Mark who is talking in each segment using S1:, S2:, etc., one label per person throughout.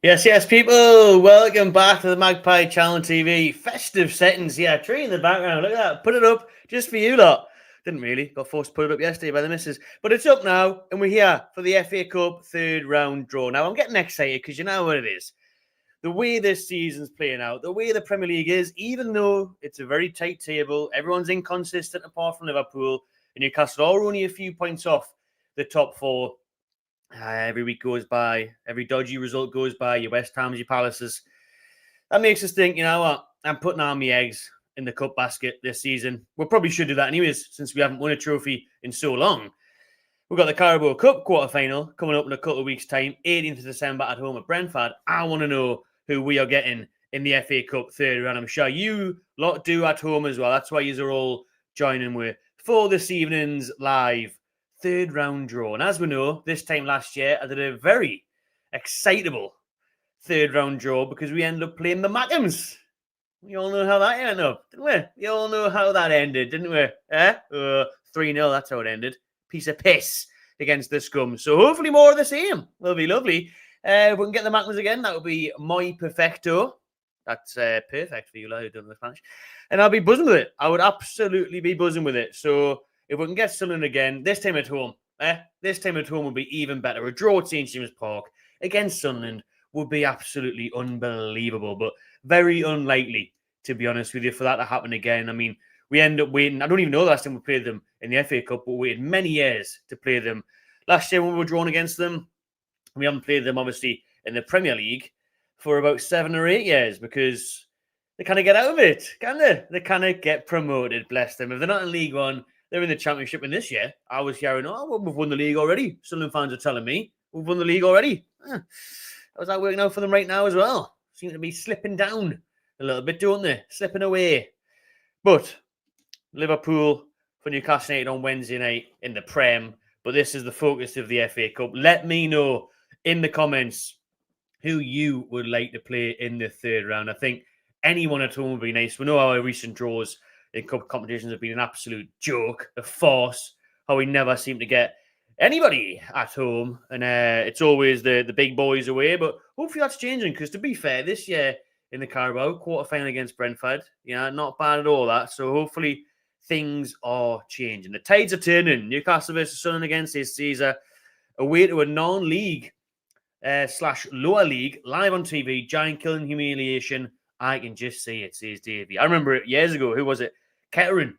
S1: Yes, people. Welcome back to the Magpie Channel TV. Festive settings. Yeah, tree in the background. Look at that. Put it up just for you lot. Didn't really. Got forced to put it up yesterday by the missus. But it's up now, and we're here for the FA Cup third round draw. Now, I'm getting excited because you know what it is. The way this season's playing out, the way the Premier League is, even though it's a very tight table, everyone's inconsistent apart from Liverpool, and Newcastle are only a few points off the top four. Every week goes by, every dodgy result goes by, your West Hams, your Palaces. That makes us think, you know what, I'm putting all my eggs in the cup basket this season. We probably should do that anyways, since we haven't won a trophy in so long. We've got the Carabao Cup quarter-final coming up in a couple of weeks' time, 18th of December at home at Brentford. I want to know who we are getting in the FA Cup third round. I'm sure you lot do at home as well. That's why you are all joining with for this evening's live third round draw. And as we know, this time last year, I did a very excitable third round draw because we ended up playing the Mackhams. You all know how that ended up, didn't we? You all know how that ended, didn't we? 3-0, that's how it ended. Piece of piss against the scum. So hopefully more of the same. Will be lovely. If we can get the Macklins again, that would be muy perfecto. That's perfect for you, like, who don't know Spanish. And I'll be buzzing with it. I would absolutely be buzzing with it. So if we can get Sunderland again, this time at home, this time at home would be even better. A draw at St. James Park against Sunderland would be absolutely unbelievable, but very unlikely, to be honest with you, for that to happen again. I mean, we end up waiting. I don't even know the last time we played them in the FA Cup, but we waited many years to play them. Last year when we were drawn against them, we haven't played them, obviously, in the Premier League for about 7 or 8 years because they kind of get out of it, can they? They kind of get promoted, bless them. If they're not in League One, they're in the Championship. And this year, I was hearing, well, we've won the league already. Sunderland fans are telling me, we've won the league already. How's that working out for them right now as well? Seem to be slipping down a little bit, don't they? Slipping away. But Liverpool for Newcastle United on Wednesday night in the Prem. But this is the focus of the FA Cup. Let me know in the comments who you would like to play in the third round. I think anyone at home would be nice. We know our recent draws in cup competitions have been an absolute joke, a farce, how we never seem to get anybody at home. And it's always the big boys away. But hopefully that's changing because, to be fair, this year in the Carabao quarter-final against Brentford, not bad at all that. So hopefully things are changing. The tides are turning. Newcastle versus Sunderland against his Caesar. Away to a non-league / lower league, live on TV, giant killing humiliation. I can just see it, says Davey. I remember it years ago. Who was it? Kettering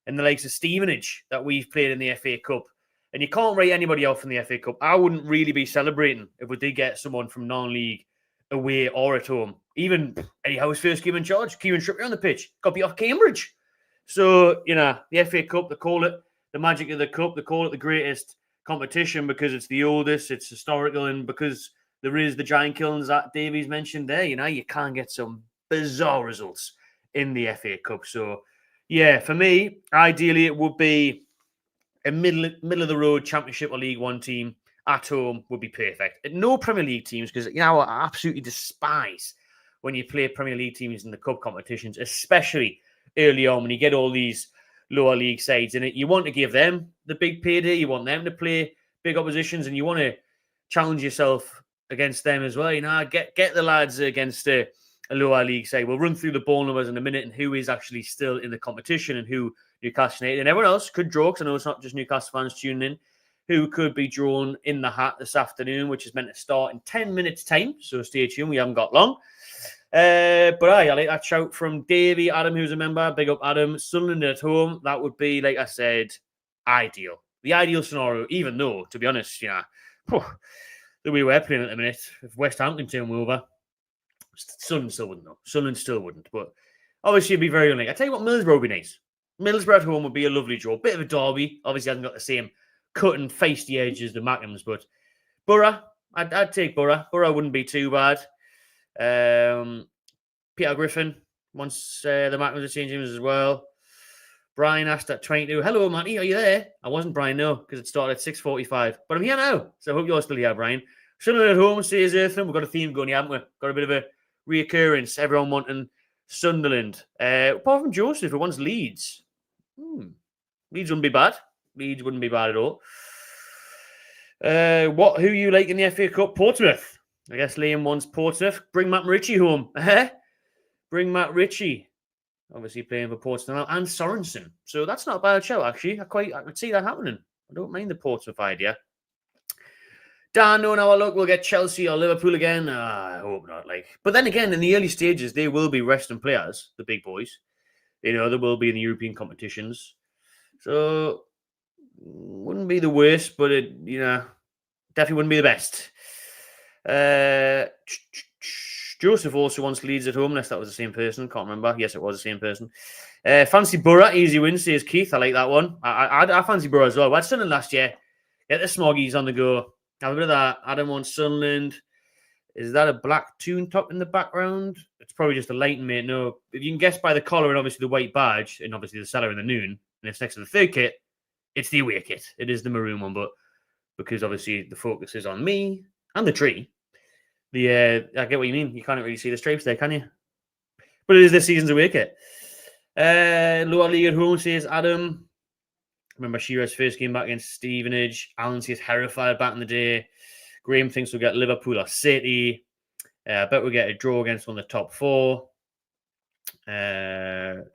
S1: and the likes of Stevenage that we've played in the FA Cup. And you can't write anybody out from the FA Cup. I wouldn't really be celebrating if we did get someone from non-league away or at home. Even Eddie Howe's first game in charge, Kieran Trippier on the pitch, got beat off Cambridge. So, the FA Cup, they call it the magic of the cup. They call it the greatest competition because it's the oldest, it's historical, and because there is the giant killings that Davies mentioned there, you can get some bizarre results in the FA Cup. So, yeah, for me, ideally it would be a middle of the road Championship or League One team at home would be perfect. No Premier League teams, because I absolutely despise when you play Premier League teams in the cup competitions, especially early on when you get all these lower league sides in it. You want to give them the big payday. You want them to play big oppositions, and you want to challenge yourself against them as well. Get the lads against a lower league side. We'll run through the ball numbers in a minute and who is actually still in the competition and who Newcastle United and everyone else could draw, because I know it's not just Newcastle fans tuning in, who could be drawn in the hat this afternoon, which is meant to start in 10 minutes' time. So stay tuned. We haven't got long. But I like that shout from Davey, Adam, who's a member. Big up, Adam. Sunderland at home. That would be, like I said, ideal. The ideal scenario, even though, to be honest, the way we're playing at the minute, if West Ham can turn over, Sunderland still wouldn't, though. Sunderland still wouldn't. But obviously, it'd be very unlikely. I tell you what, Middlesbrough would be nice. Middlesbrough at home would be a lovely draw. Bit of a derby. Obviously, hasn't got the same cut and feisty edge as the Mackhams, but Borough, I'd take Borough. Borough wouldn't be too bad. Peter Griffin wants the Mackhams to change him as well. Brian asked at 22. Hello, Matty. Are you there? I wasn't, Brian, no, because it started at 6:45. But I'm here now, so I hope you're still here, Brian. Sunderland at home, says Eartham. We've got a theme going, haven't we? Got a bit of a reoccurrence. Everyone wanting Sunderland. Apart from Joseph, who wants Leeds. Leeds wouldn't be bad. Leeds wouldn't be bad at all. Who you like in the FA Cup? Portsmouth. I guess Liam wants Portsmouth. Bring Matt Ritchie home. Bring Matt Ritchie. Obviously playing for Portsmouth now. And Sorensen. So that's not a bad show, actually. I could see that happening. I don't mind the Portsmouth idea. Dan, no, now look, we'll get Chelsea or Liverpool again. I hope not. But then again, in the early stages, they will be resting players, the big boys. They will be in the European competitions. So, wouldn't be the worst, but it, definitely wouldn't be the best. Joseph also wants Leeds at home, unless that was the same person. Can't remember. Yes, it was the same person. Fancy Borough, easy win, says Keith. I like that one. I fancy Borough as well. We had Sunderland last year. Get the Smoggies on the go. Have a bit of that. Adam wants Sunderland. Is that a black Toon top in the background? It's probably just a lighting, mate. No, if you can guess by the collar and obviously the white badge, and obviously the cellar in the noon, and it's next to the third kit, it's the away kit. It is the maroon one, but because obviously the focus is on me and the tree, I get what you mean. You can't really see the stripes there, can you? But it is this season's away kit. Lower League at home, says Adam. Remember Shearer's first game back against Stevenage. Alan says Hereford back in the day. Graham thinks we'll get Liverpool or City. I bet we'll get a draw against one of the top four. Yep,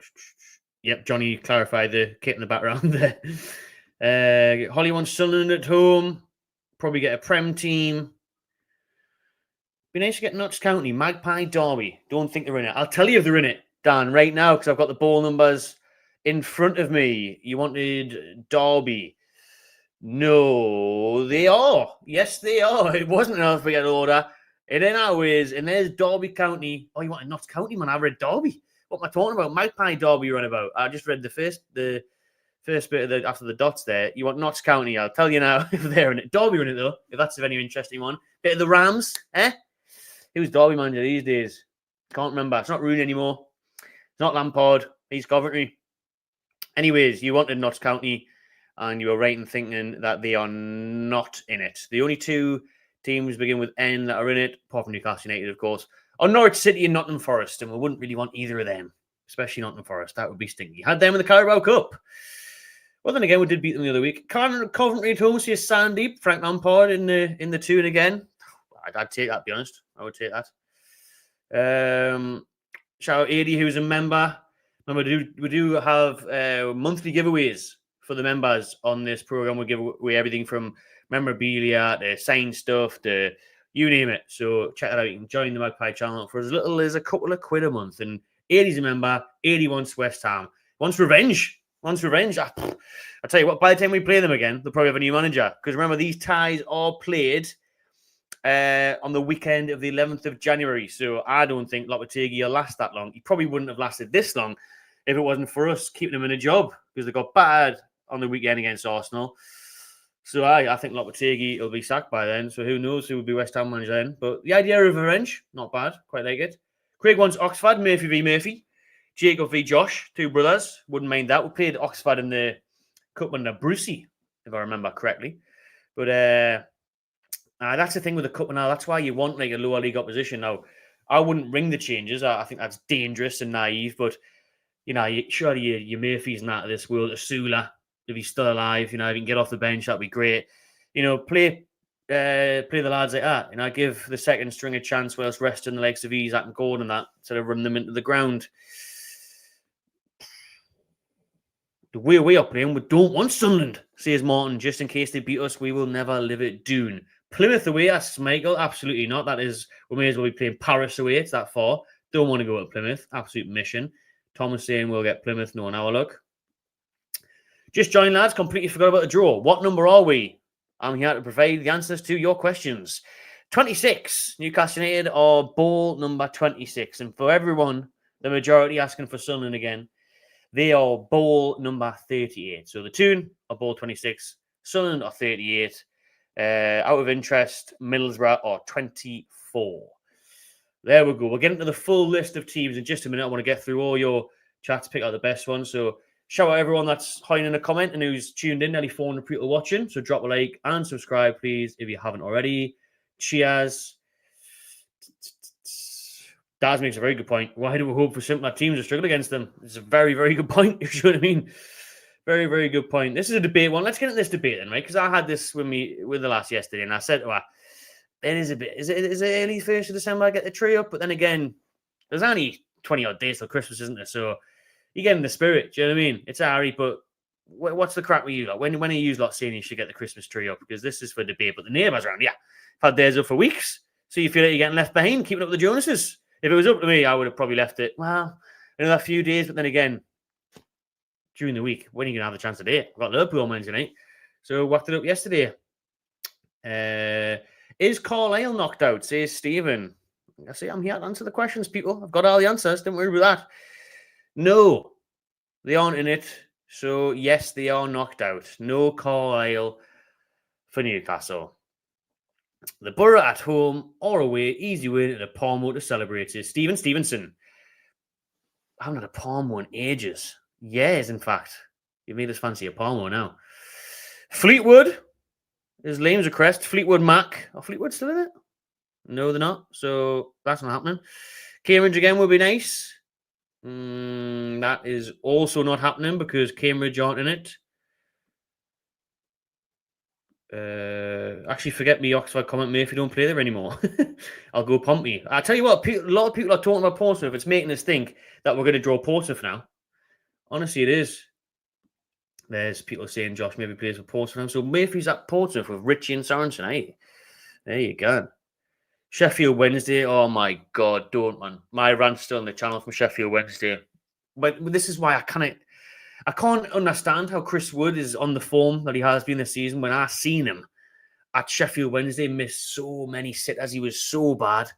S1: Johnny clarified the kit in the background there. Holly wants Sunderland at home. Probably get a Prem team. Be nice to get Notts County, Magpie, Derby. Don't think they're in it. I'll tell you if they're in it, Dan, right now, because I've got the ball numbers in front of me. You wanted Derby. No, they are. Yes, they are. It wasn't an alphabetical order. It now is, and there's Derby County. Oh, you wanted Notts County, man? I read Derby. What am I talking about? Magpie Derby you're on about. I just read the first bit of after the dots there. You want Notts County. I'll tell you now if they're in it. Derby are in it, though, if that's of any interesting one. Bit of the Rams, eh? Who's Derby manager these days? Can't remember. It's not Rooney anymore. It's not Lampard. He's Coventry. Anyways, you wanted Notts County, and you were right in thinking that they are not in it. The only two teams begin with N that are in it, apart from Newcastle United, of course, are Norwich City and Nottingham Forest, and we wouldn't really want either of them, especially Nottingham Forest. That would be stinky. Had them in the Carabao Cup. Well, then again, we did beat them the other week. Coventry at home, says Sandeep. Frank Lampard in the Toon again. I'd take that, to be honest. I would take that. Shout out Adi, who's a member. Remember, we do have monthly giveaways for the members on this program. We give away everything from memorabilia to signed stuff to you name it. So check that out. You can join the Magpie channel for as little as a couple of quid a month. And 80's a member. 80 wants West Ham. Wants revenge. I tell you what, by the time we play them again, they'll probably have a new manager. Because remember, these ties are played on the weekend of the 11th of January. So I don't think Lopetegui will last that long. He probably wouldn't have lasted this long if it wasn't for us keeping him in a job, because they got battered on the weekend against Arsenal. So I think Lopetegui will be sacked by then. So who knows who will be West Ham manager then. But the idea of revenge, not bad. Quite like it. Craig wants Oxford, Murphy v Murphy. Jacob v Josh, two brothers. Wouldn't mind that. We played Oxford in the cup under Brucey, if I remember correctly. But that's the thing with the cup now. That's why you want like a lower league opposition. Now, I wouldn't ring the changes. I think that's dangerous and naive. But, surely your Murphy's not of this world. Asula, if he's still alive, if you can get off the bench, that'd be great. Play the lads like that. Give the second string a chance whilst resting the likes of Isaac and Gordon and that, instead of running them into the ground. The way we are playing, we don't want Sunderland, says Martin. Just in case they beat us, we will never live at Doon. Plymouth away, asks Michael. Absolutely not. That is, we may as well be playing Paris away. It's that far. Don't want to go to Plymouth. Absolute mission. Thomas saying we'll get Plymouth. No, now look. Just join, lads. Completely forgot about the draw. What number are we? I'm here to provide the answers to your questions. 26. Newcastle United are ball number 26. And for everyone, the majority asking for Sunderland again, they are ball number 38. So the Toon are ball 26. Sunderland are 38. Out of interest, Middlesbrough are 24. There we go. We'll get into the full list of teams in just a minute. I want to get through all your chats, pick out the best ones. So shout out everyone that's hiding in a comment and who's tuned in. Nearly 400 people watching. So drop a like and subscribe, please, if you haven't already. Cheers. Daz makes a very good point. Why do we hope for simpler teams to struggle against them? It's a very, very good point. You know what I mean? Very, very good point. This is a debate one. Let's get into this debate then, right? Because I had this with the lass yesterday, and I said to her, it is a bit. Is it early 1st of December? I get the tree up, but then again, there's only 20 odd days till Christmas, isn't there? So you get in the spirit. Do you know what I mean? It's alright, but what's the crack with you? Like, when are you lot saying you should get the Christmas tree up? Because this is for debate. But the neighbours around, yeah, have had theirs up for weeks. So you feel like you're getting left behind, keeping up with the Jonases. If it was up to me, I would have probably left it, well, another few days. But then again, during the week, when are you going to have the chance today? I've got Liverpool on Wednesday night. So whacked it up yesterday. Is Carlisle knocked out? Says Stephen. I say I'm here to answer the questions, people. I've got all the answers. Don't worry about that. No, they aren't in it. So, yes, they are knocked out. No Carlisle for Newcastle. The Borough at home or away, easy win at a Palmo to celebrate it. Stephen Stevenson. I haven't had a Palmo in ages. Years, in fact. You've made us fancy a Palmo now. Fleetwood is Liam's request. Fleetwood Mac. Are Fleetwood still in it? No, they're not. So, that's not happening. Cambridge again would be nice. That is also not happening because Cambridge aren't in it. Actually, forget me, Oxford comment me if you don't play there anymore. I'll go Pompey. I tell you what, a lot of people are talking about Portsmouth. It's making us think that we're going to draw Portsmouth now. Honestly, it is. There's people saying Josh maybe plays for Portsmouth. So Mayfield's at Portsmouth with Richie and Sorensen, eh? There you go. Sheffield Wednesday. Oh my God, don't, man. My rant's still on the channel from Sheffield Wednesday. But this is why I can't understand how Chris Wood is on the form that he has been this season when I seen him at Sheffield Wednesday miss so many sitters. He was so bad.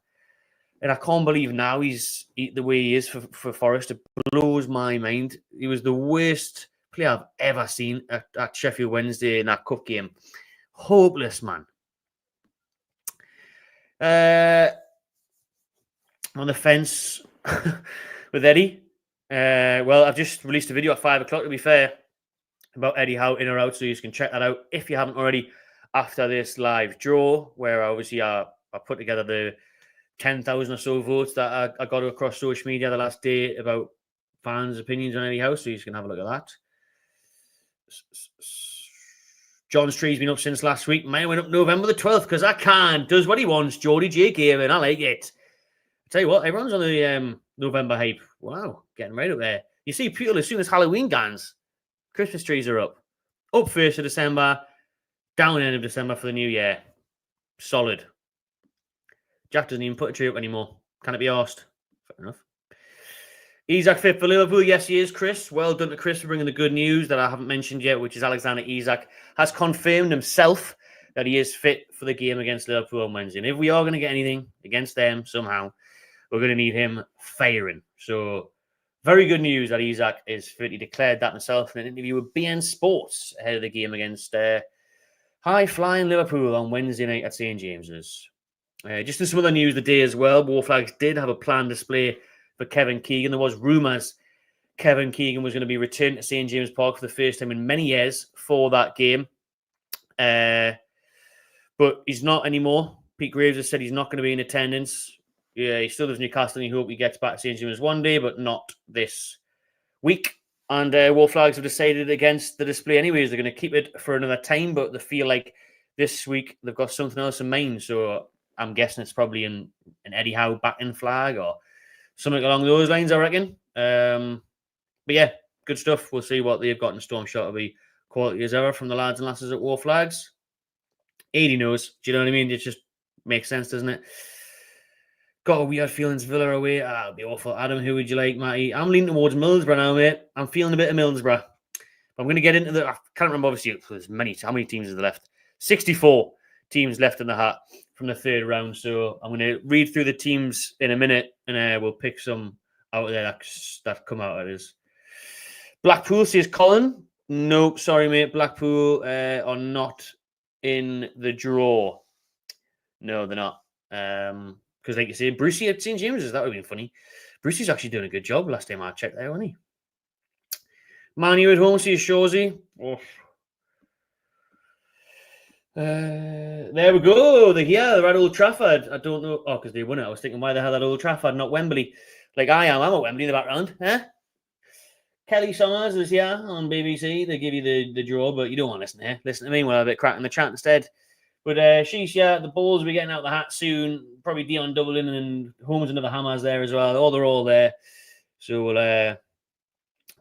S1: And I can't believe now he's the way he is for Forest. It blows my mind. He was the worst player I've ever seen at Sheffield Wednesday in that cup game. Hopeless, man. On the fence with Eddie. Well, I've just released a video at 5 o'clock, to be fair, about Eddie Howe in or out, so you can check that out if you haven't already after this live draw, where obviously I put together the 10,000 or so votes that I got across social media the last day about fans' opinions on Eddie Howe, so you can have a look at that. John Street's been up since last week. Mine went up November the 12th because I can. Does what he wants. Geordie J Gaming. I like it. I tell you what, everyone's on the November hype. Wow, getting right up there. You see people as soon as Halloween guns, Christmas trees are up. Up 1st of December, down end of December for the new year. Solid. Jack doesn't even put a tree up anymore. Can it be asked? Fair enough. Isak fit for Liverpool. Yes, he is, Chris. Well done to Chris for bringing the good news that I haven't mentioned yet, which is Alexander Isak has confirmed himself that he is fit for the game against Liverpool on Wednesday. And if we are going to get anything against them somehow, we're going to need him firing. So, very good news that Isak is fit. He declared that himself in an interview with BN Sports ahead of the game against high-flying Liverpool on Wednesday night at St. James's. Just in some other news today as well, Warflags did have a planned display for Kevin Keegan. There was rumours Kevin Keegan was going to be returned to St. James Park for the first time in many years for that game. But he's not anymore. Pete Graves has said he's not going to be in attendance. Yeah, he still lives in Newcastle and he hopes he gets back to St. James one day, but not this week. And Warflags have decided against the display anyways. They're going to keep it for another time, but they feel like this week they've got something else in mind. So I'm guessing it's probably an Eddie Howe back-in flag or something along those lines, I reckon. But yeah, good stuff. We'll see what they've got in Storm Shot. Will be quality as ever from the lads and lasses at Warflags. 80 knows. Do you know what I mean? It just makes sense, doesn't it? Got a weird feelings Villa away. That'll be awful. Adam, who would you like, Matty? I'm leaning towards Middlesbrough now, mate. I'm feeling a bit of Middlesbrough. I'm going to get into I can't remember, obviously, there's how many teams are there left? 64 teams left in the hat from the third round. So I'm going to read through the teams in a minute and we'll pick some out of there that come out of this. Blackpool, says Colin. No, sorry, mate. Blackpool are not in the draw. No, they're not. Because, like you say, Brucey at St. James's, that would have been funny. Brucey's actually doing a good job last time I checked there, wasn't he? Man U at home, says Shawsey. Oh. There we go. They're at Old Trafford. I don't know. Oh, because they won it. I was thinking, why the hell at Old Trafford, not Wembley? Like I am. I'm at Wembley in the background. Huh? Kelly Summers is here on BBC. They give you the draw, but you don't want to listen here. Listen to me. We'll have a bit crack in the chat instead. But sheesh, yeah, the balls will be getting out the hat soon. Probably Dion Dublin and Holmes and the Hammers there as well. Oh, they're all there. So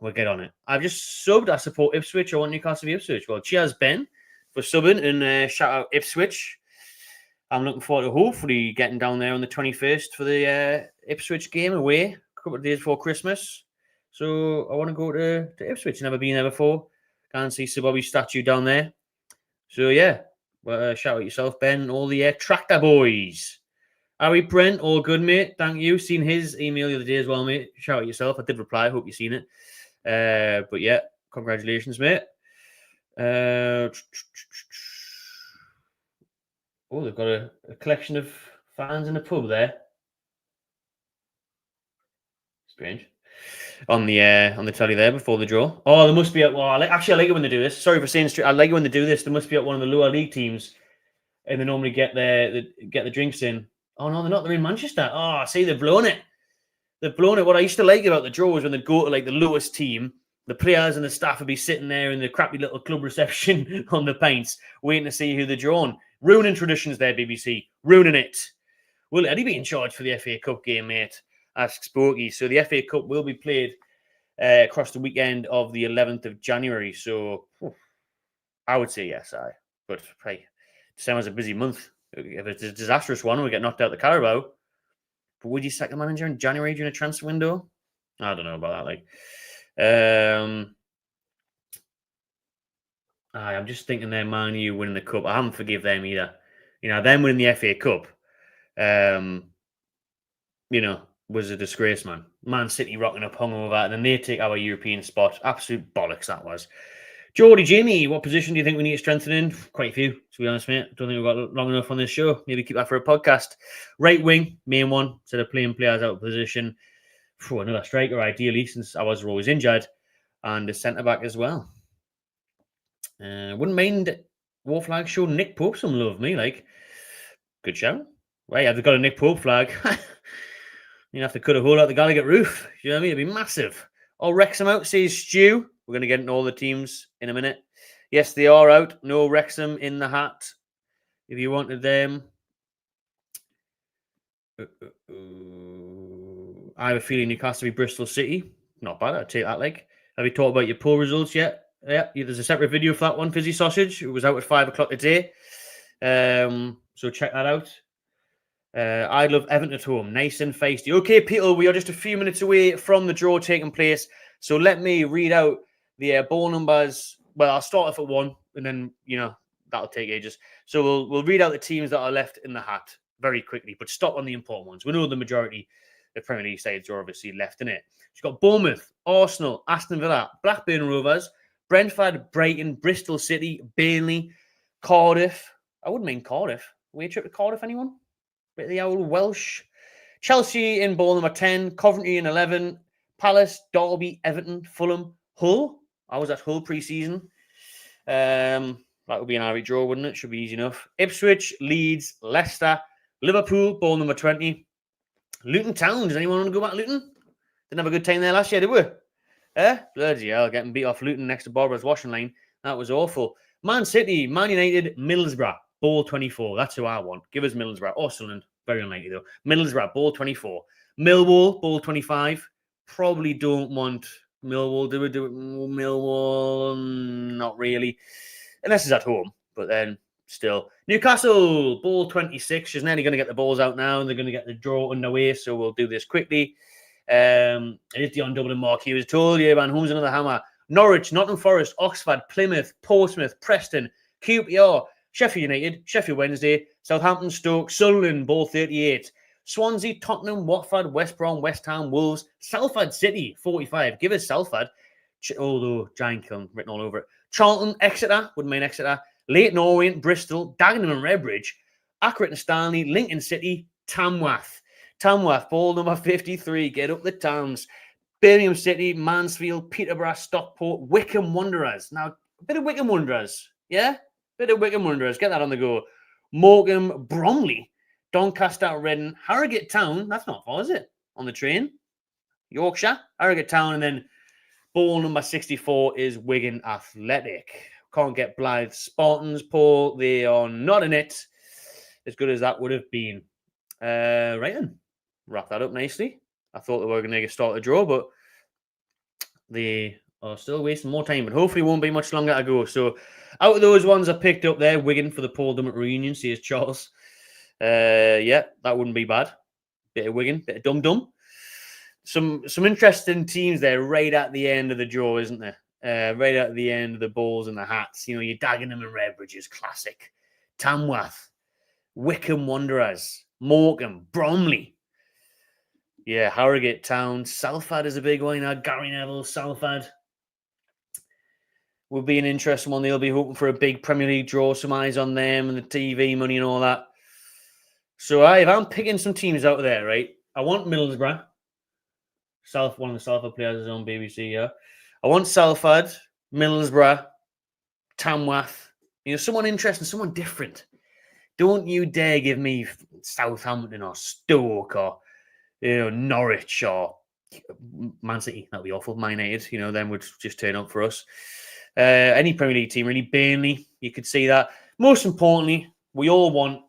S1: we'll get on it. I've just subbed. I support Ipswich. I want Newcastle v Ipswich. Well, cheers, Ben, for subbing, and shout out Ipswich. I'm looking forward to hopefully getting down there on the 21st for the Ipswich game away, a couple of days before Christmas. So I want to go to Ipswich. Never been there before. Can't see Sir Bobby's statue down there. So yeah, well, shout out yourself, Ben, all the tractor boys. Harry Brent, all good, mate. Thank you. Seen his email the other day as well, mate. Shout out yourself. I did reply. Hope you've seen it. But yeah, congratulations, mate. Oh, they've got a collection of fans in a pub there. Strange. On the telly there before the draw. Oh, there must be at. Well, I like it when they do this. Sorry for saying straight. I like it when they do this. There must be at one of the lower league teams, and they normally get the drinks in. Oh no, they're not. They're in Manchester. Oh, see, they've blown it. They've blown it. What I used to like about the draw was when they'd go to like the lowest team, the players and the staff would be sitting there in the crappy little club reception on the pints, waiting to see who they're drawn. Ruining traditions there, BBC. Ruining it. Will Eddie be in charge for the FA Cup game, mate? Asks Sporky. So the FA Cup will be played across the weekend of the 11th of January. So I would say yes, But hey, December's a busy month. If it's a disastrous one, we get knocked out the Carabao. But would you sack the manager in January during a transfer window? I don't know about that. I'm just thinking there, Man U winning the cup. I haven't forgive them either. You know, them winning the FA Cup, was a disgrace, man. Man City rocking up hungover, and then they take our European spot. Absolute bollocks that was. Geordie Jimmy, what position do you think we need to strengthen in? Quite a few, to be honest, mate. Don't think we've got long enough on this show. Maybe keep that for a podcast. Right wing, main one, instead of playing players out of position. Another striker, ideally, since I was always injured. And a centre-back as well. Wouldn't mind War Flag show Nick Pope some love, me. Like, good shout. Right, I've got a Nick Pope flag. You have to cut a hole out the Gallagher roof. You know what I mean? It'd be massive. I'll Wrexham out, says Stu. We're going to get into all the teams in a minute. Yes, they are out. No Wrexham in the hat. If you wanted them. I have a feeling Newcastle be Bristol City. Not bad. I'd take that. Like, have you talked about your poll results yet? Yeah, there's a separate video for that one, Fizzy Sausage. It was out at 5 o'clock today. So check that out. I love Everton at home. Nice and feisty. Okay, Peter, we are just a few minutes away from the draw taking place. So let me read out the ball numbers. Well, I'll start off at 1, and then, that'll take ages. So we'll read out the teams that are left in the hat very quickly, but stop on the important ones. We know the majority of Premier League sides are obviously left in it. You've got Bournemouth, Arsenal, Aston Villa, Blackburn Rovers, Brentford, Brighton, Bristol City, Burnley, Cardiff. I wouldn't mean Cardiff. Away trip to Cardiff, anyone? Bit of the old Welsh. Chelsea in ball number 10, Coventry in 11, Palace, Derby, Everton, Fulham, Hull. I was at Hull pre-season. That would be an average draw, wouldn't it? Should be easy enough. Ipswich, Leeds, Leicester, Liverpool, ball number 20. Luton Town. Does anyone want to go back to Luton? Didn't have a good time there last year, did we? Bloody hell, getting beat off Luton next to Barbara's washing line. That was awful. Man City, Man United, Middlesbrough, ball 24. That's who I want. Give us Middlesbrough. Or Sunderland. Very unlikely, though. Middlesbrough, ball 24. Millwall, ball 25. Probably don't want Millwall. Do it? Millwall? Not really. Unless it's at home. But then, still. Newcastle, ball 26. She's nearly going to get the balls out now, and they're going to get the draw underway, so we'll do this quickly. It is the on-Dublin mark. He was told you, man. Holmes another hammer. Norwich, Nottingham Forest, Oxford, Plymouth, Portsmouth, Preston, QPR, Sheffield United, Sheffield Wednesday, Southampton, Stoke, Sunderland, ball 38. Swansea, Tottenham, Watford, West Brom, West Ham, Wolves, Salford City, 45. Give us Salford. Although Giant Kiln written all over it. Charlton, Exeter, wouldn't mind Exeter. Leyton Orient, Bristol, Dagenham and Redbridge, Accrington and Stanley, Lincoln City, Tamworth. Tamworth, ball number 53. Get up the Towns. Birmingham City, Mansfield, Peterborough, Stockport, Wickham Wanderers. Now, a bit of Wickham Wanderers. Yeah? Bit of Wickham Wanderers. Get that on the go. Morecambe, Bromley, Doncaster, Reading, Harrogate Town. That's not far, is it? On the train. Yorkshire, Harrogate Town, and then ball number 64 is Wigan Athletic. Can't get Blythe Spartans, Paul. They are not in it. As good as that would have been. Right then. Wrap that up nicely. I thought they were going to start a draw, but they are still wasting more time. But hopefully it won't be much longer to go. So out of those ones I picked up there, Wigan for the Paul Dummett reunion, says Charles. Yeah, that wouldn't be bad. Bit of Wigan, bit of Dum-Dum. Some interesting teams there right at the end of the draw, isn't there? Right at the end of the balls and the hats. You know, your Dagenham and Redbridges, classic. Tamworth, Wycombe Wanderers, Morecambe, Bromley. Yeah, Harrogate Town. Salford is a big one. You know, Gary Neville, Salford will be an interesting one. They'll be hoping for a big Premier League draw, some eyes on them and the TV money and all that. So if I'm picking some teams out there, right, I want Middlesbrough. One of the Salford players is on BBC, yeah. I want Salford, Middlesbrough, Tamworth. You know, someone interesting, someone different. Don't you dare give me Southampton or Stoke or, you know, Norwich or Man City. That'd be awful. Man United, you know, them would just turn up for us. Any Premier League team, really. Burnley, you could see that. Most importantly, we all want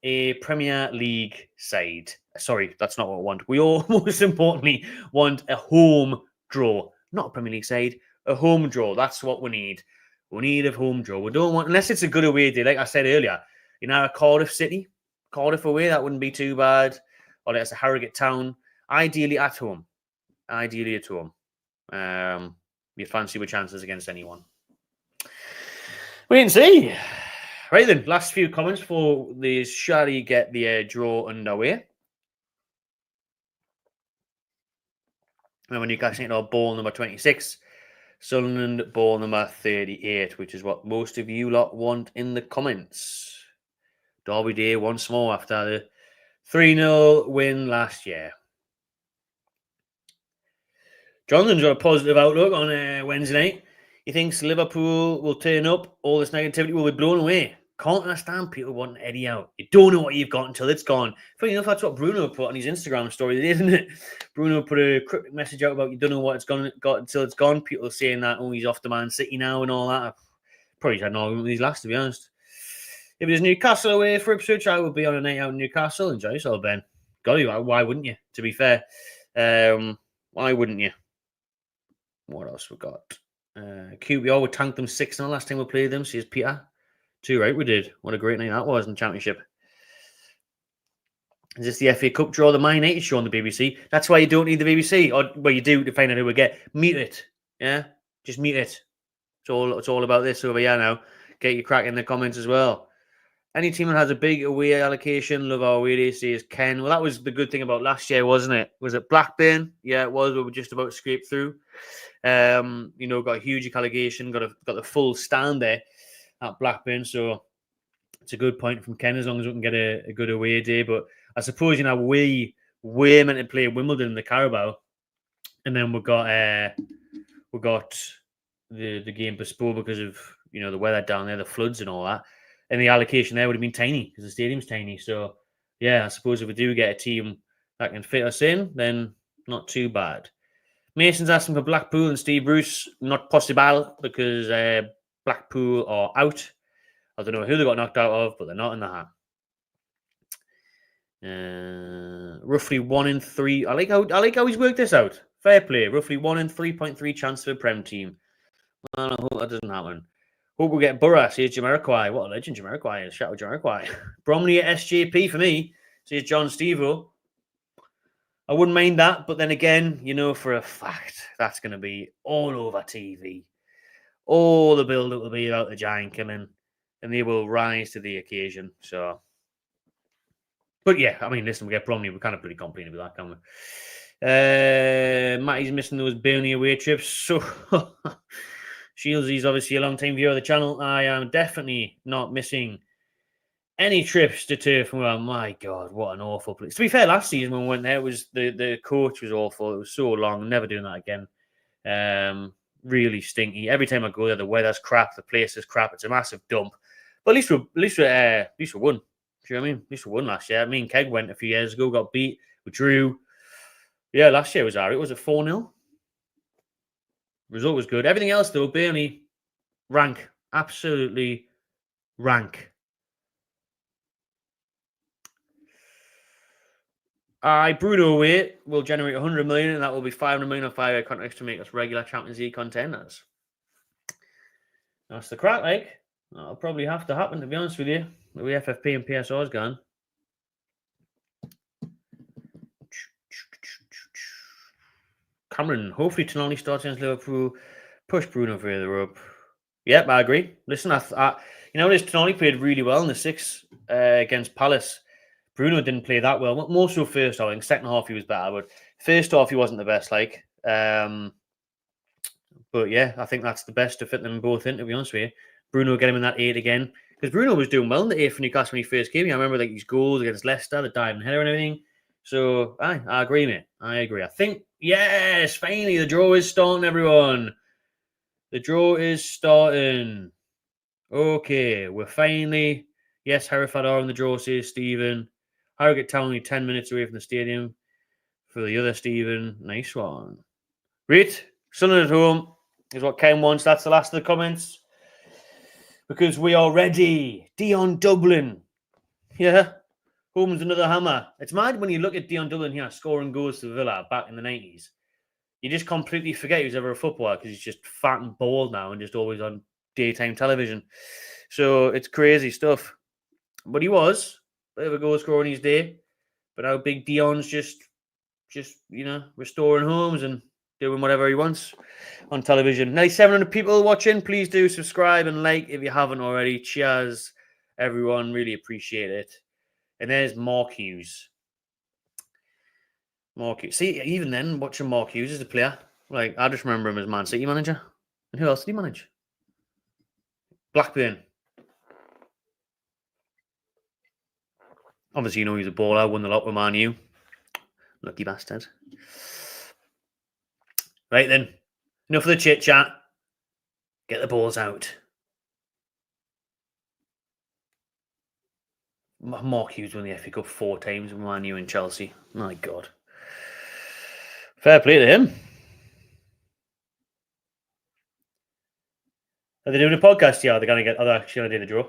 S1: a Premier League side. Sorry, that's not what we want. We all, most importantly, want a home draw. Not a Premier League side, a home draw. That's what we need. We need a home draw. We don't want, unless it's a good away day, like I said earlier, you know, a Cardiff City, Cardiff away, that wouldn't be too bad. Or that's a Harrogate Town. Ideally at home. Ideally at home. You fancy with chances against anyone. Wait and see. Right then, last few comments before the Shari get the draw underway. Remember, Newcastle are ball number 26. Sunderland ball number 38, which is what most of you lot want in the comments. Derby Day once more after the 3-0 win last year. Jonathan's got a positive outlook on Wednesday night. He thinks Liverpool will turn up, all this negativity will be blown away. Can't understand people wanting Eddie out. You don't know what you've got until it's gone. Funny enough, that's what Bruno put on his Instagram story, isn't it? Bruno put a cryptic message out about you don't know what it's got until it's gone. People are saying that, oh, he's off to Man City now and all that. Probably had an argument with these last, to be honest. If it was Newcastle away for Ipswich, I would be on a night out in Newcastle. Enjoy yourself, Ben. Got you. Why wouldn't you, to be fair? Why wouldn't you? What else we got? QPR, we tanked them 6-0 last time we played them, says Peter. Too right, we did. What a great night that was in the Championship. Is this the FA Cup draw, the Man United show on the BBC? That's why you don't need the BBC. Or, well, you do to find out who we get. Mute it. Yeah? Just mute it. It's all about this over here now. Get your crack in the comments as well. Any team that has a big away allocation, love our away day, says Ken. Well, that was the good thing about last year, wasn't it? Was it Blackburn? Yeah, it was. We were just about to scrape through. You know, got a huge allocation, got the full stand there at Blackburn. So it's a good point from Ken, as long as we can get a good away day. But I suppose, you know, we're meant to play Wimbledon in the Carabao. And then we got the game postponed because of, you know, the weather down there, the floods and all that. And the allocation there would have been tiny because the stadium's tiny. So, yeah, I suppose if we do get a team that can fit us in, then not too bad. Mason's asking for Blackpool and Steve Bruce. Not possible because Blackpool are out. I don't know who they got knocked out of, but they're not in the hat. Roughly 1 in 3. I like how he's worked this out. Fair play. Roughly 1 in 3.3 chance for a Prem team. Well, I hope that doesn't happen. Hope we get Borough, says Jamiroquai. What a legend Jamiroquai is. Shout out Jamiroquai. Bromley at SJP for me, says John Stevo. I wouldn't mind that, but then again, you know for a fact that's going to be all over TV. All the build-up will be about the giant coming, and they will rise to the occasion. So, but yeah, I mean, listen, we get Bromley. We kind of pretty complain about that, can't we? Matty's missing those Burnley away trips. So, Shields is obviously a long-time viewer of the channel. I am definitely not missing any trips to Turf. Well, my God, what an awful place. To be fair, last season when we went there, it was the coach was awful. It was so long. Never doing that again. Really stinky. Every time I go there, the weather's crap. The place is crap. It's a massive dump. But at least we won. Do you know what I mean? At least we won last year. Me and Keg went a few years ago, got beat. We drew. Yeah, last year was alright. Was it 4-0? Result was good. Everything else, though, Burnley rank Absolutely rank. Bruno away will generate 100 million, and that will be 500 million of 5-year contracts to make us regular Champions League contenders. That's the crack, like. That'll probably have to happen, to be honest with you. The way FFP and PSR's gone. Cameron, hopefully Tonali starts against Liverpool. Push Bruno further up. Yep, I agree. Listen, this Tonali played really well in the 6 against Palace. Bruno didn't play that well. More so first half. I think second half he was better, but first half he wasn't the best. But yeah, I think that's the best to fit them both in. To be honest with you, Bruno get him in that 8 again because Bruno was doing well in the 8 for Newcastle when he first came. I remember his goals against Leicester, the diving header and everything. So I agree, mate. I agree. I think yes, finally the draw is starting, everyone. The draw is starting. Okay, we're finally yes, Hereford are in the draw, says Stephen. Harrogate Town only 10 minutes away from the stadium. For the other Stephen, nice one. Great. Sunderland at home is what Ken wants. That's the last of the comments. Because we are ready. Dion Dublin. Yeah. Home's another hammer. It's mad when you look at Dion Dublin here scoring goals to Villa back in the 90s. You just completely forget he was ever a footballer because he's just fat and bald now and just always on daytime television. So it's crazy stuff. But he was a bit of a goal scorer in his day. But now big Dion's just restoring homes and doing whatever he wants on television. Nearly 700 people watching. Please do subscribe and like if you haven't already. Cheers, everyone. Really appreciate it. And there's Mark Hughes. See, even then, watching Mark Hughes as a player, I just remember him as Man City manager. And who else did he manage? Blackburn. Obviously, he's a baller. Won the lot with Man U. Lucky bastard. Right then. Enough of the chit chat. Get the balls out. Mark Hughes won the FA Cup 4 times with Man U and Chelsea. My God. Fair play to him. Are they doing a podcast? Yeah, are they actually going to do the draw?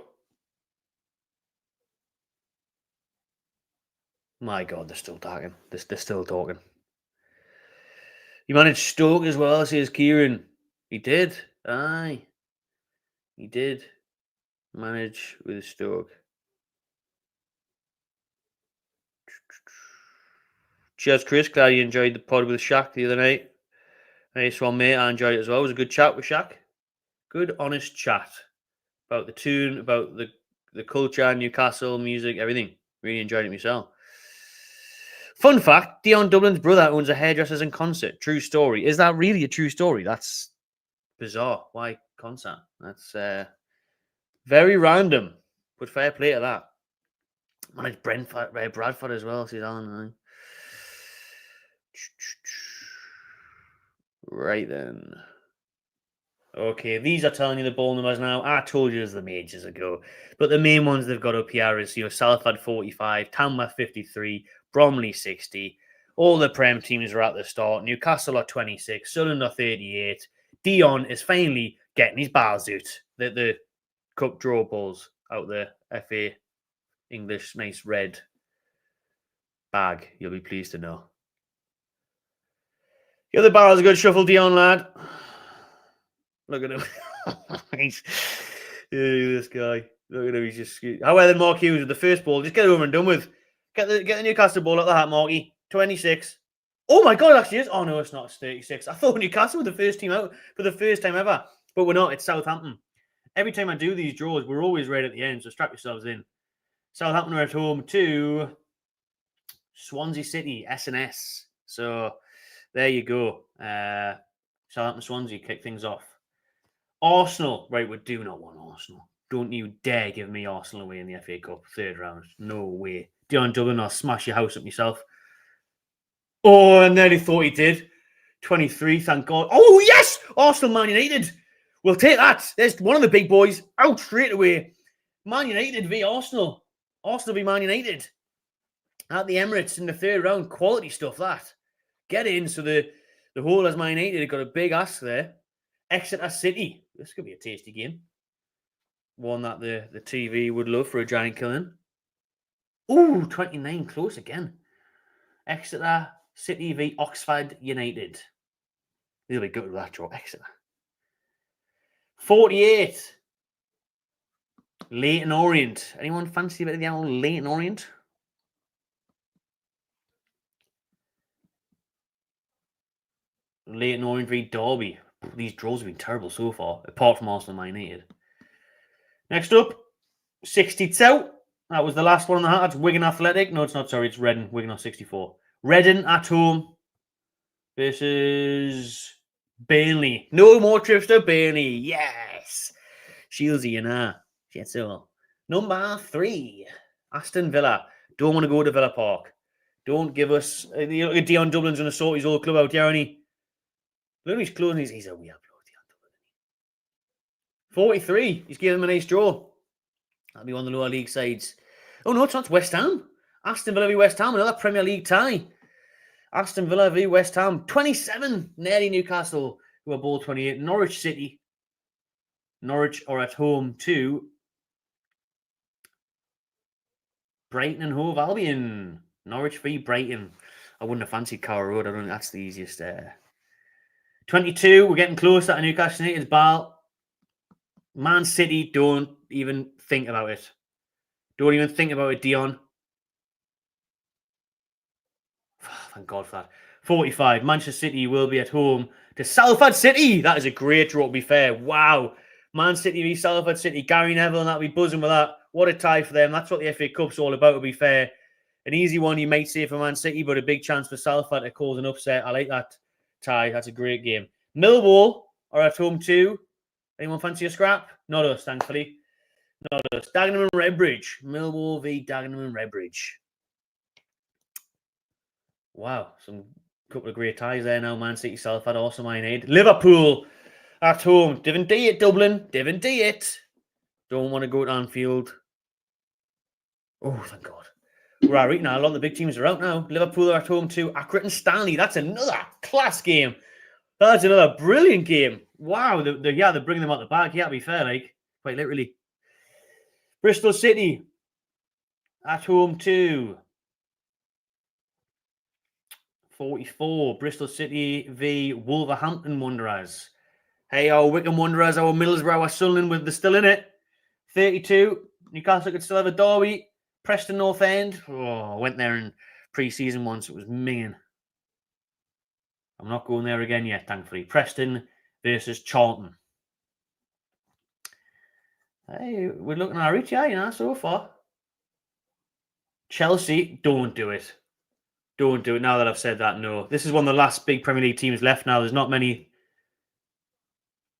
S1: My God, they're still talking. They're still talking. He managed Stoke as well, says Kieran. He did. Aye. He did manage with Stoke. Cheers, Chris. Glad you enjoyed the pod with Shaq the other night. Nice one, mate. I enjoyed it as well. It was a good chat with Shaq. Good, honest chat about the Toon, about the culture, Newcastle, music, everything. Really enjoyed it myself. Fun fact, Dion Dublin's brother owns a hairdressers and concert. True story. Is that really a true story? That's bizarre. Why concert? That's very random. But fair play to that. Managed Bradford as well, says Alan. Right then. Okay, these are telling you the ball numbers now. I told you as the majors ago. But the main ones they've got up here is, Salford 45, Tamworth 53, Bromley 60. All the Prem teams are at the start. Newcastle are 26, Sunderland are 38. Dion is finally getting his bars out. The cup draw balls out the FA English nice red bag, you'll be pleased to know. Give the bars a good shuffle, Dion, lad. Look at him. This guy. Look at him. He's just. However, then Mark Hughes with the first ball. Just get it over and done with. Get the Newcastle ball out the hat, Marky. 26. Oh my God, it actually is. Oh no, it's not. It's 36. I thought Newcastle were the first team out for the first time ever, but we're not. It's Southampton. Every time I do these draws, we're always right at the end. So strap yourselves in. Southampton are at home to Swansea City, S&S. So there you go. Southampton Swansea kick things off. Arsenal, right? We do not want Arsenal. Don't you dare give me Arsenal away in the FA Cup third round. No way. Dion Dublin, I'll smash your house up myself. Oh, I nearly thought he did. 23, thank God. Oh, yes! Arsenal, Man United. We'll take that. There's one of the big boys out straight away. Man United v Arsenal. Arsenal v Man United. At the Emirates in the third round. Quality stuff, that. Get in. So the whole as Man United have got a big ask there. Exeter City. This could be a tasty game. One that the TV would love for a giant killing. Ooh, 29, close again. Exeter City v Oxford United. They'll be good with that draw. Exeter. 48. Leyton Orient. Anyone fancy a bit of the old Leyton Orient? Leyton Orient v Derby. These draws have been terrible so far, apart from Arsenal Man United. Next up, 62. That was the last one on the hat. That's Wigan Athletic. No, it's not. Sorry, it's Reading. Wigan on 64. Reading at home versus Burnley. No more trips to Burnley. Yes. Shieldsy, you know. Shit, so. Number 3. Aston Villa. Don't want to go to Villa Park. Don't give us... Dion Dublin's going to sort his old club out here, and he... Look at his closing. He's a wee up. 43. He's giving him a nice draw. That'll be one of the lower league sides. Oh, no, it's not West Ham. Aston Villa v West Ham. Another Premier League tie. Aston Villa v West Ham. 27. Nearly Newcastle, who are ball 28. Norwich City. Norwich are at home to Brighton and Hove Albion. Norwich v Brighton. I wouldn't have fancied Carrow Road. I don't think that's the easiest. 22. We're getting closer to Newcastle United's ball. Man City, don't even think about it. Don't even think about it, Dion. Thank God for that. 45. Manchester City will be at home to Salford City. That is a great draw, to be fair. Wow. Man City v Salford City. Gary Neville and that'll be buzzing with that. What a tie for them. That's what the FA Cup's all about, to be fair. An easy one, you might say, for Man City, but a big chance for Salford to cause an upset. I like that tie. That's a great game. Millwall are at home too. Anyone fancy a scrap? Not us, thankfully. Not us. Dagenham and Redbridge. Millwall v Dagenham and Redbridge. Wow, some couple of great ties there now. Man City, Salford, also Man United. Liverpool at home. Didn't do it, Dublin. Didn't do it. Don't want to go to Anfield. Oh, thank God. Right now, a lot of the big teams are out now. Liverpool are at home to Accrington Stanley. That's another class game. That's another brilliant game. Wow, they're bringing them out the back. Yeah, to be fair, like, quite literally. Bristol City at home to 44. Bristol City v Wolverhampton Wanderers. Hey, our Wickham Wanderers, our Middlesbrough, our Sunderland, they're still in it. 32. Newcastle could still have a derby. Preston North End. Oh, I went there in pre-season once. It was minging. I'm not going there again yet, thankfully. Preston versus Charlton. Hey, we're looking at it, yeah, so far. Chelsea, don't do it. Don't do it. Now that I've said that, no. This is one of the last big Premier League teams left now. There's not many.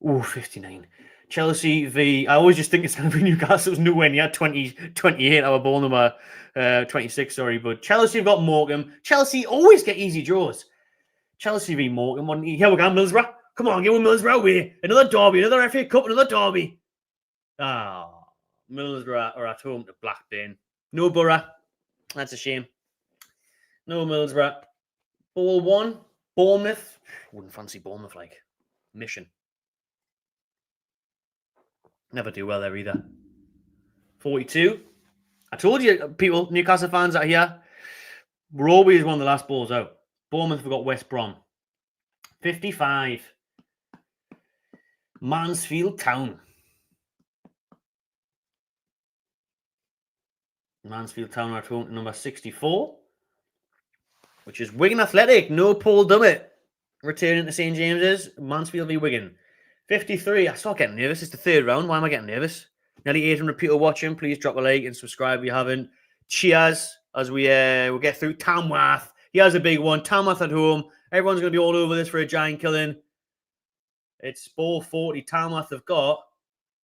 S1: Ooh, 59. Chelsea v... I always just think it's going to be Newcastle's nowhere near 28, our ball number 26, sorry. But Chelsea have got Morecambe. Chelsea always get easy draws. Chelsea v Morecambe. Here we go, Middlesbrough. Come on, give me Middlesbrough away. Another derby, another FA Cup, another derby. Middlesbrough are at home to Blackburn. No Borough. That's a shame. No Middlesbrough. Ball 1. Bournemouth. Wouldn't fancy Bournemouth, like. Mission. Never do well there either. 42. I told you, people, Newcastle fans out here, we're always one of the last balls out. Bournemouth have got West Brom. 55. Mansfield Town. Mansfield Town are at home to number 64, which is Wigan Athletic. No Paul Dummett returning to St. James's. Mansfield v Wigan. 53. I start getting nervous. It's the third round. Why am I getting nervous? Nearly 800 people watching. Please drop a like and subscribe if you haven't. Cheers as we'll get through Tamworth. He has a big one. Tamworth at home. Everyone's going to be all over this for a giant killing. It's ball 40. Tamworth have got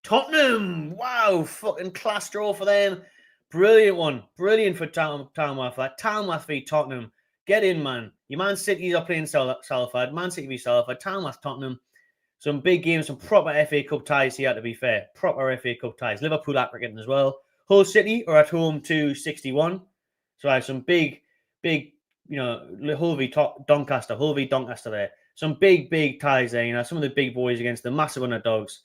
S1: Tottenham. Wow. Fucking class draw for them. Brilliant one. Brilliant for Tamworth. Like Tamworth v Tottenham. Get in, man. Your Man City are playing Salford. Man City v Salford. Tamworth, Tottenham. Some big games, some proper FA Cup ties here, to be fair. Proper FA Cup ties. Liverpool Accrington as well. Hull City are at home to 61. So I have some big, Hull v Doncaster there. Some big ties there, some of the big boys against the massive underdogs.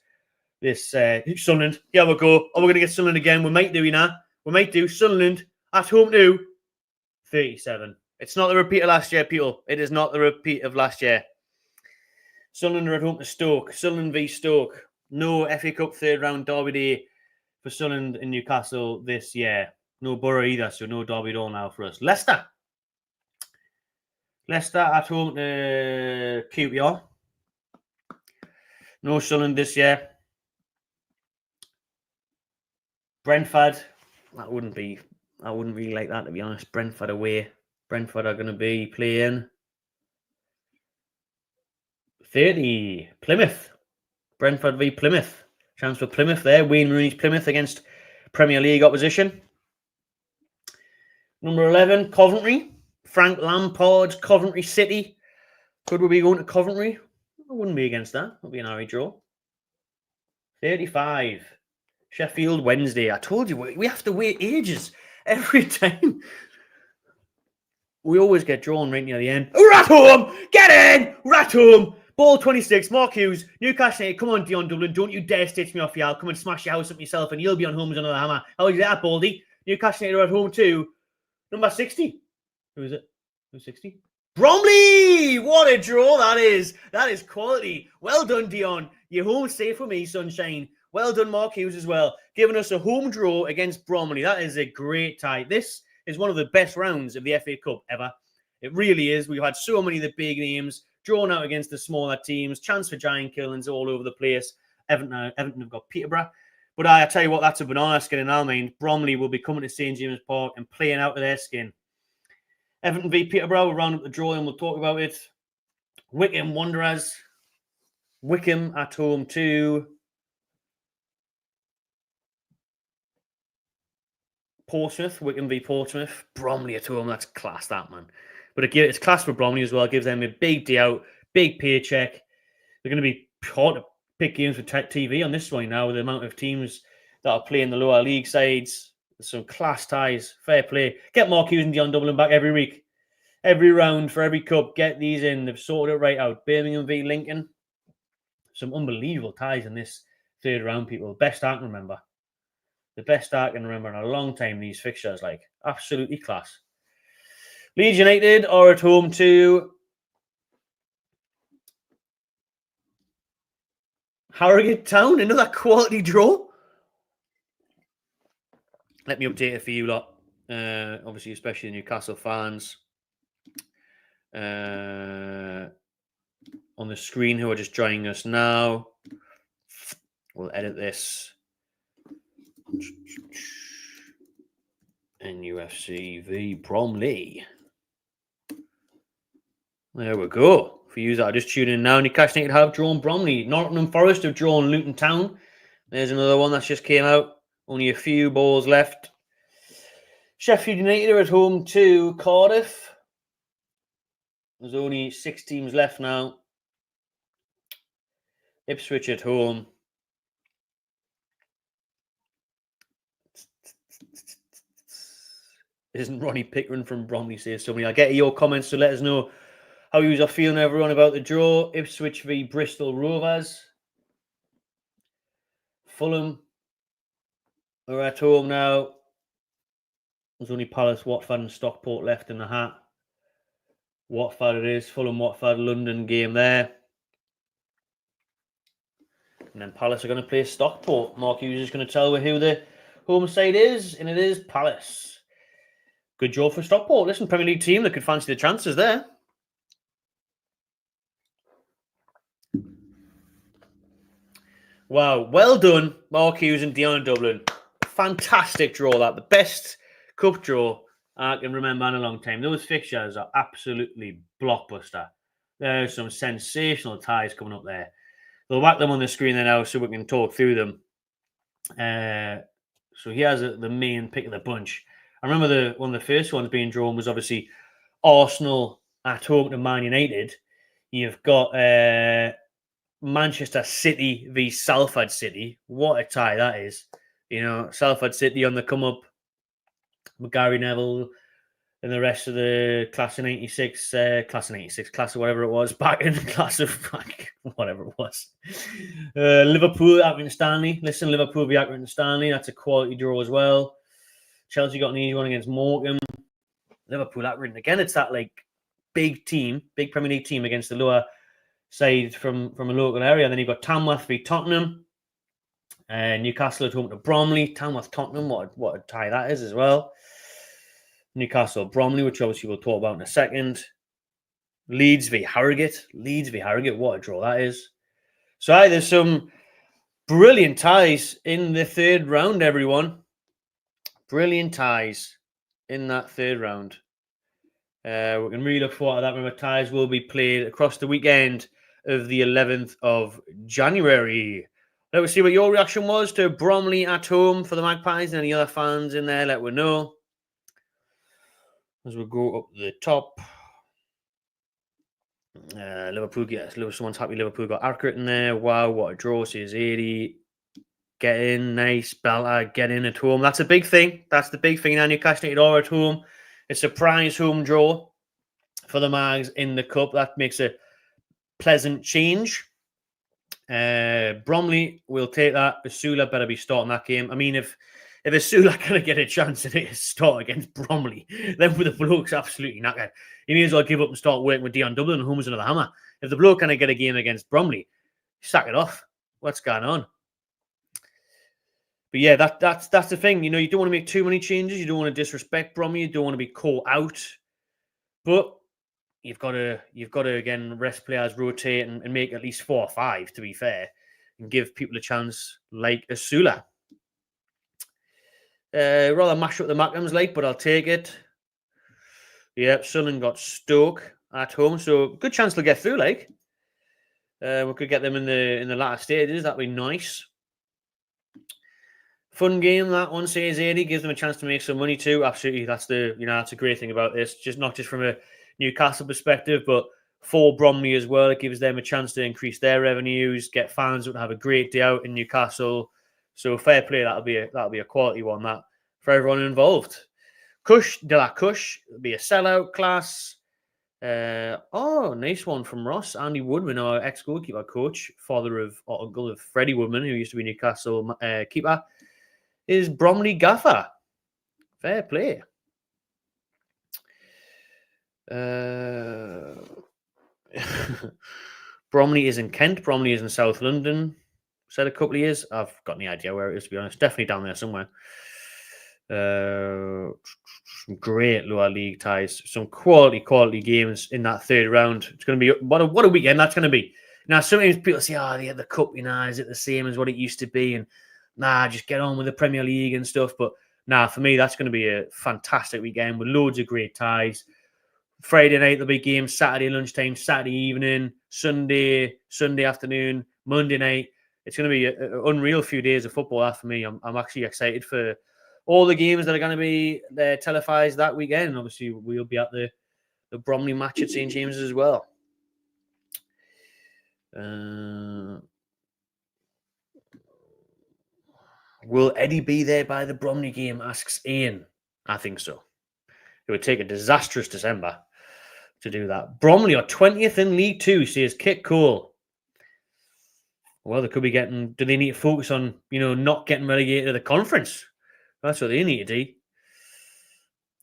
S1: this Sunderland. Yeah, we'll go. Oh, we're going to get Sunderland again. We might do, you know. We might do Sunderland at home to 37. It's not the repeat of last year, people. It is not the repeat of last year. Sunderland are at home to Stoke. Sunderland v Stoke. No FA Cup third round derby day for Sunderland and Newcastle this year. No Borough either, so no derby at all now for us. Leicester. Leicester at home to QPR. No Sunderland this year. Brentford. I wouldn't really like that, to be honest. Brentford away. Brentford are going to be playing 30. Plymouth. Brentford v Plymouth. Chance for Plymouth there. Wayne Rooney's Plymouth against Premier League opposition. Number 11, Coventry. Frank Lampard's Coventry City. Could we be going to Coventry? I wouldn't be against that. It'll be an RE draw. 35. Sheffield Wednesday. I told you, we have to wait ages every time. We always get drawn right near the end. We're at home! Get in! We're at home! Ball 26, Mark Hughes, Newcastle United. Come on, Dion Dublin. Don't you dare stitch me off, y'all. Come and smash your house up yourself and you'll be on home as another hammer. How is that, Baldy? Newcastle United are at home too. Number 60. Who is it? Who's 60? Bromley! What a draw that is. That is quality. Well done, Dion. You're home safe for me, sunshine. Well done, Mark Hughes, as well. Giving us a home draw against Bromley. That is a great tie. This is one of the best rounds of the FA Cup ever. It really is. We've had so many of the big names drawn out against the smaller teams. Chance for giant killings all over the place. Everton have got Peterborough. But I tell you what, that's a banana skin in our mind. Bromley will be coming to St James Park and playing out of their skin. Everton v Peterborough, we'll round up the draw and we'll talk about it. Wickham Wanderers. Wickham at home to Portsmouth. Wickham v Portsmouth. Bromley at home. That's class, that, man. But it's class for Bromley as well. It gives them a big day out, big paycheck. They're going to be hard to pick games for TV on this one now with the amount of teams that are playing the lower league sides. There's some class ties. Fair play. Get Mark Hughes and Dion Dublin back every week. Every round for every cup. Get these in. They've sorted it right out. Birmingham v Lincoln. Some unbelievable ties in this third round, people. Best I can remember. The best I can remember in a long time, these fixtures. Like, absolutely class. Leeds United are at home to Harrogate Town. Another quality draw. Let me update it for you lot. Obviously, especially the Newcastle fans. On the screen who are just joining us now. We'll edit this. NUFC v Bromley. There we go. For you that are just tuning in now, Newcastle United have drawn Bromley. Nottingham Forest have drawn Luton Town. There's another one that's just came out. Only a few balls left. Sheffield United are at home to Cardiff. There's only 6 teams left now. Ipswich at home. Isn't Ronnie Pickering from Bromley, says somebody. I'll get your comments to let us know how you are feeling, everyone, about the draw. Ipswich v Bristol Rovers. Fulham are at home now. There's only Palace, Watford and Stockport left in the hat. Watford it is. Fulham, Watford, London game there. And then Palace are going to play Stockport. Mark Hughes is going to tell who the home side is, and it is Palace. Good job for Stockport. Listen, Premier League team that could fancy the chances there. Wow, well done, Mark Hughes and Dion Dublin. Fantastic draw, that. The best cup draw I can remember in a long time. Those fixtures are absolutely blockbuster. There's some sensational ties coming up there. We'll whack them on the screen there now so we can talk through them. So here's the main pick of the bunch. I remember one of the first ones being drawn was obviously Arsenal at home to Man United. You've got Manchester City v Salford City. What a tie that is. You know, Salford City on the come up. Gary Neville, And the rest of the class of 96, class of whatever it was, back in the class of whatever it was. Liverpool, Accrington Stanley. Listen, Liverpool v Accrington Stanley. That's a quality draw as well. Chelsea got an easy one against Morecambe. Liverpool, Accrington. Again, it's that like big team, big Premier League team against the lower side from a local area. And then you've got Tamworth v Tottenham. Newcastle at home to Bromley. Tamworth, Tottenham. What a tie that is as well. Newcastle, Bromley, which obviously we'll talk about in a second. Leeds v Harrogate. What a draw that is. So there's some brilliant ties in the third round, everyone. Brilliant ties in that third round. We can really look forward to that. Remember, ties will be played across the weekend of the 11th of January. Let us see what your reaction was to Bromley at home for the Magpies. Any other fans in there, let me know. As we go up the top. Liverpool, yes, someone's happy Liverpool got Accurate in there. Wow, what a draw, says 80. Get in, nice. Belter, get in at home. That's a big thing. That's the big thing now. Newcastle United are at home. A surprise home draw for the Mags in the Cup. That makes a pleasant change. Bromley will take that. Asula better be starting that game. I mean, if Asula going to get a chance to start against Bromley, then with the bloke's absolutely knackered. He may as well give up and start working with Dion Dublin and Holmes another hammer. If the bloke going to get a game against Bromley, sack it off. What's going on? But yeah, that's the thing. You know, you don't want to make too many changes. You don't want to disrespect Bromley. You don't want to be caught out. But you've got to again rest players, rotate and make at least 4 or 5, to be fair, and give people a chance like Asula. Rather mash up the Mackhams like, but I'll take it. Yep, Sunderland got Stoke at home, so good chance to get through. Like, we could get them in the latter stages. That'd be nice. Fun game that one, says 80, gives them a chance to make some money too. Absolutely, that's a great thing about this. Just not just from a Newcastle perspective, but for Bromley as well. It gives them a chance to increase their revenues, get fans that would have a great day out in Newcastle. So fair play, that'll be a quality one that for everyone involved. Cush de la Cush will be a sellout class. Nice one from Ross. Andy Woodman, our ex-goalkeeper coach, uncle of Freddie Woodman, who used to be Newcastle keeper, is Bromley gaffer. Fair play. Bromley is in Kent. Bromley is in South London. Said a couple of years. I've got any idea where it is, to be honest. Definitely down there somewhere. Some great lower league ties. Some quality games in that third round. It's going to be what a weekend that's going to be. Now, sometimes people say, the cup, is it the same as what it used to be? And just get on with the Premier League and stuff. But for me, that's going to be a fantastic weekend with loads of great ties. Friday night, there'll be games, Saturday lunchtime, Saturday evening, Sunday afternoon, Monday night. It's going to be an unreal few days of football. That for me, I'm actually excited for all the games that are going to be televised that weekend. Obviously, we'll be at the Bromley match at St. James's as well. Will Eddie be there by the Bromley game, asks Ian. I think so. It would take a disastrous December to do that. Bromley are 20th in League 2, says Kit Cole. Well, they could be do they need to focus on, not getting relegated to the conference? That's what they need to do.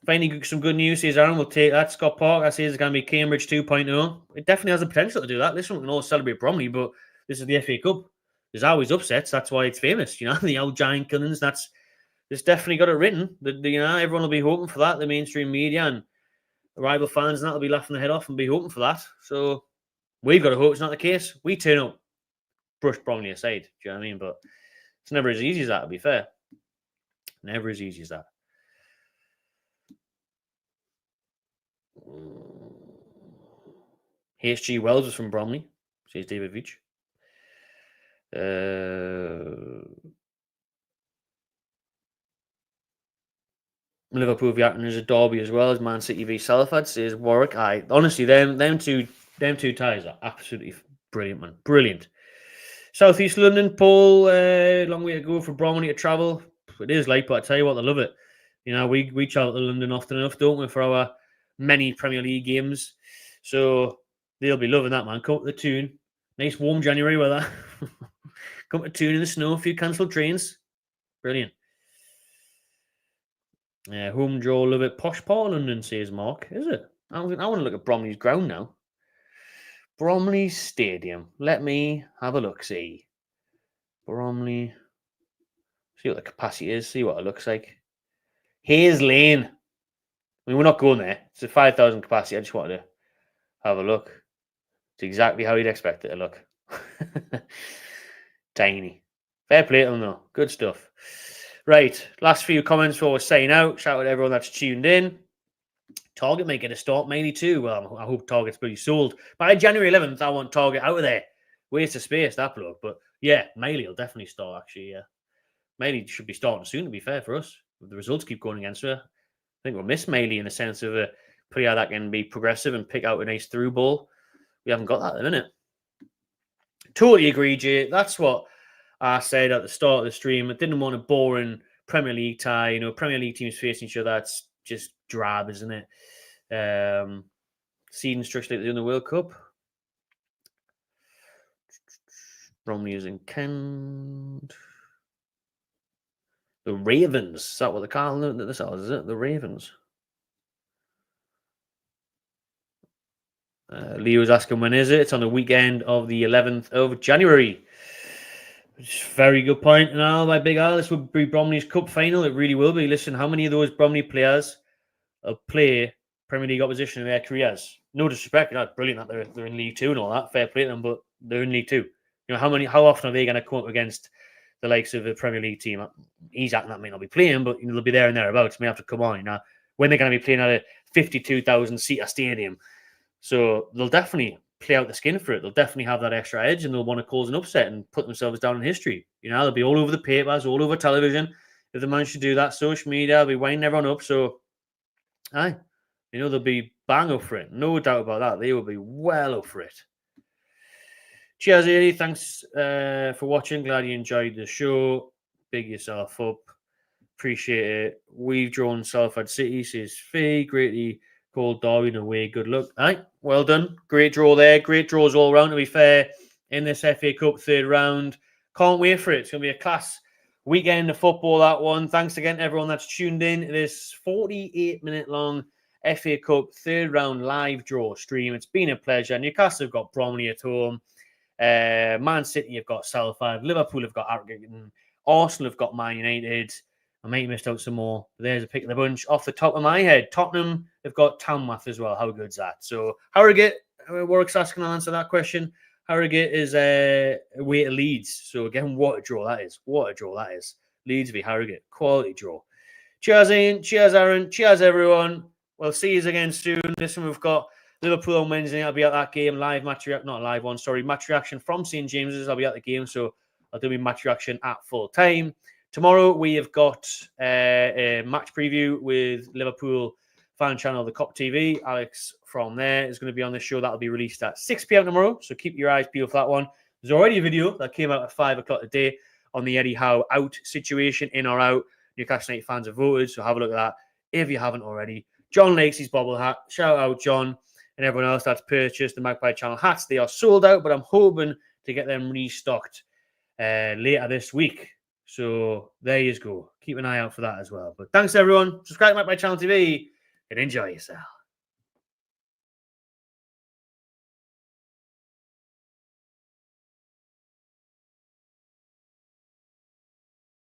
S1: Finally, some good news, says Aaron. We'll take that. Scott Parker says it's going to be Cambridge 2.0. It definitely has the potential to do that. Listen, we can all celebrate Bromley, but this is the FA Cup. There's always upsets. That's why it's famous. The old giant killings. It's definitely got it written. Everyone will be hoping for that. The mainstream media and the rival fans and that will be laughing their head off and be hoping for that. So we've got to hope it's not the case. We turn up, brush Bromley aside. Do you know what I mean? But it's never as easy as that, to be fair. Never as easy as that. HG Wells was from Bromley, says David Veach. Liverpool v Accrington is a derby as well as Man City v Salford, says Warwick. Honestly, them two ties are absolutely brilliant, man. Brilliant. South East London, Paul, long way to go for Bromley to travel. It is late, but I tell you what, they love it. You know, we travel to London often enough, don't we, for our many Premier League games. So they'll be loving that, man. Come to the Toon. Nice warm January weather. Come to Toon in the snow, a few cancelled trains. Brilliant. Yeah, home draw, love it. Posh part of London, says Mark. Is it? I want to look at Bromley's ground now. Bromley Stadium. Let me have a look, see. Bromley. See what the capacity is, see what it looks like. Hayes Lane. I mean, we're not going there. It's a 5,000 capacity. I just wanted to have a look. It's exactly how you'd expect it to look. Tiny. Fair play to them, though. Good stuff. Right. Last few comments before we're saying out. Shout out to everyone that's tuned in. Target may get a start, mainly too. Well, I hope Target's pretty sold. By January 11th, I want Target out of there. Waste of space, that bloke. But yeah, Maley will definitely start, actually. Yeah. Maley should be starting soon, to be fair for us. If the results keep going against her, I think we'll miss Maley in the sense of a player that can be progressive and pick out a nice through ball. We haven't got that at the minute. Totally agree, Jay. That's what I said at the start of the stream. I didn't want a boring Premier League tie. You know, Premier League teams facing each other. That's just drab, isn't it? Seeding structure like they do in the World Cup. Bromley is in Kent. The Ravens. Is that what they call this? Is it the Ravens? Leo's asking when is it? It's on the weekend of the 11th of January. Very good point. And all my big Al, this will be Bromley's Cup final. It really will be. Listen, how many of those Bromley players play Premier League opposition in their careers? No disrespect, brilliant that they're in League Two and all that. Fair play to them, but they're in League Two. You know, how often are they going to come up against the likes of a Premier League team? Isaac that may not be playing, but they'll be there and thereabouts. May have to come on. You know, when they're going to be playing at a 52,000 seater stadium. So they'll definitely play out the skin for it. They'll definitely have that extra edge and they'll want to cause an upset and put themselves down in history. You know, they'll be all over the papers, all over television. If they manage to do that, social media, they'll be winding everyone up. So, they'll be bang up for it. No doubt about that. They will be well up for it. Cheers, Eddie. Thanks for watching. Glad you enjoyed the show. Big yourself up. Appreciate it. We've drawn Salford City, says Fee. Greatly called Darwin away. Good luck. Well done. Great draw there. Great draws all round, to be fair, in this FA Cup third round. Can't wait for it. It's going to be a class weekend of football, that one. Thanks again to everyone that's tuned in to this 48-minute long FA Cup third round live draw stream. It's been a pleasure. Newcastle have got Bromley at home. Man City have got Salford. Liverpool have got Arrogant. Arsenal have got Man United. I might have missed out some more. But there's a pick of the bunch off the top of my head. Tottenham have got Townmath as well. How good's that? So Harrogate, Warwick's asking to answer that question. Harrogate is away to Leeds. So again, what a draw that is. What a draw that is. Leeds v Harrogate. Quality draw. Cheers, Ian. Cheers, Aaron. Cheers, everyone. We'll see you again soon. Listen, we've got Liverpool on Wednesday. I'll be at that game. Live match reaction. Not live one, sorry. Match reaction from St. James's. I'll be at the game. So I'll do my match reaction at full time. Tomorrow, we have got a match preview with Liverpool fan channel, the Cop TV. Alex from there is going to be on the show. That'll be released at 6 p.m. tomorrow, so keep your eyes peeled for that one. There's already a video that came out at 5 o'clock today on the Eddie Howe out situation, in or out. Newcastle United fans have voted, so have a look at that if you haven't already. John Lakes's bobble hat. Shout out, John, and everyone else that's purchased the Magpie Channel hats. They are sold out, but I'm hoping to get them restocked later this week. So there you go. Keep an eye out for that as well. But thanks, everyone. Subscribe to Magpie Channel TV and enjoy yourself.